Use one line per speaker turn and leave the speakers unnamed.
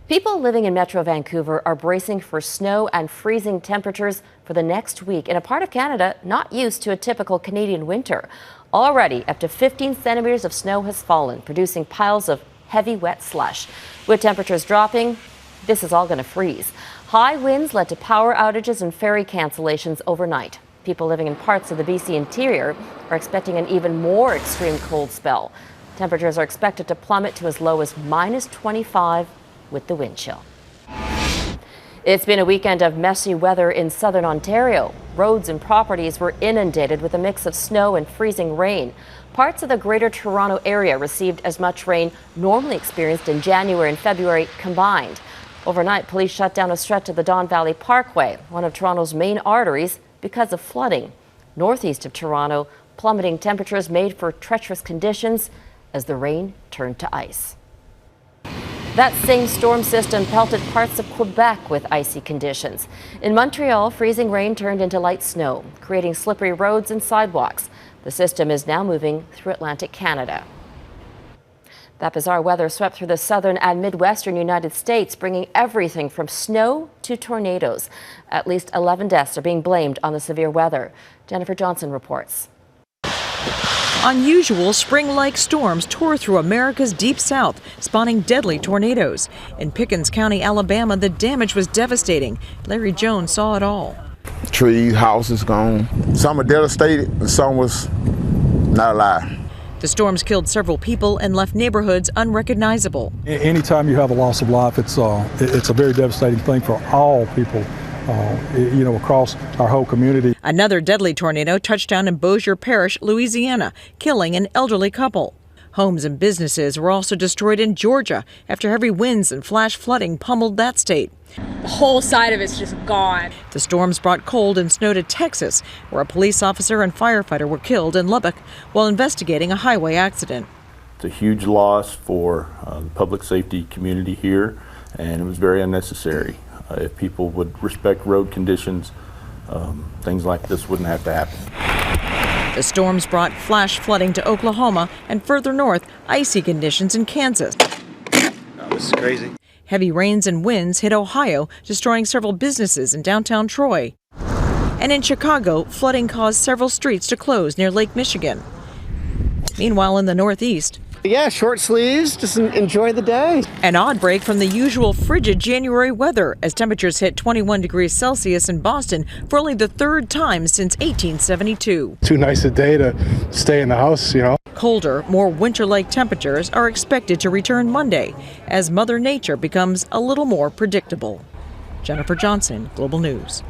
People living in Metro Vancouver are bracing for snow and freezing temperatures for the next week in a part of Canada not used to a typical Canadian winter. Already, up to 15 centimeters of snow has fallen, producing piles of heavy, wet slush. With temperatures dropping, this is all going to freeze. High winds led to power outages and ferry cancellations overnight. People living in parts of the BC interior are expecting an even more extreme cold spell. Temperatures are expected to plummet to as low as -25 with the wind chill. It's been a weekend of messy weather in southern Ontario. Roads and properties were inundated with a mix of snow and freezing rain. Parts of the Greater Toronto area received as much rain normally experienced in January and February combined. Overnight, police shut down a stretch of the Don Valley Parkway, one of Toronto's main arteries, because of flooding. Northeast of Toronto, plummeting temperatures made for treacherous conditions as the rain turned to ice. That same storm system pelted parts of Quebec with icy conditions. In Montreal, freezing rain turned into light snow, creating slippery roads and sidewalks. The system is now moving through Atlantic Canada. That bizarre weather swept through the southern and midwestern United States, bringing everything from snow to tornadoes. At least 11 deaths are being blamed on the severe weather. Jennifer Johnson reports.
Unusual spring-like storms tore through America's deep south, spawning deadly tornadoes. In Pickens County, Alabama, the damage was devastating. Larry Jones saw it all.
Trees, houses gone. Some are devastated and some was not alive.
The storms killed several people and left neighborhoods unrecognizable.
Anytime you have a loss of life, it's a very devastating thing for all people. Across our whole community.
Another deadly tornado touched down in Bossier Parish, Louisiana, killing an elderly couple. Homes and businesses were also destroyed in Georgia after heavy winds and flash flooding pummeled that state.
The whole side of it's just gone.
The storms brought cold and snow to Texas, where a police officer and firefighter were killed in Lubbock while investigating a highway accident.
It's a huge loss for the public safety community here, and it was very unnecessary. If people would respect road conditions, things like this wouldn't have to happen.
The storms brought flash flooding to Oklahoma and further north, icy conditions in Kansas.
Oh, this is crazy.
Heavy rains and winds hit Ohio, destroying several businesses in downtown Troy. And in Chicago, flooding caused several streets to close near Lake Michigan. Meanwhile, in the Northeast,
yeah, short sleeves, just enjoy the day.
An odd break from the usual frigid January weather as temperatures hit 21 degrees Celsius in Boston for only the third time since 1872.
Too nice a day to stay in the house,
Colder, more winter-like temperatures are expected to return Monday as Mother Nature becomes a little more predictable. Jennifer Johnson, Global News.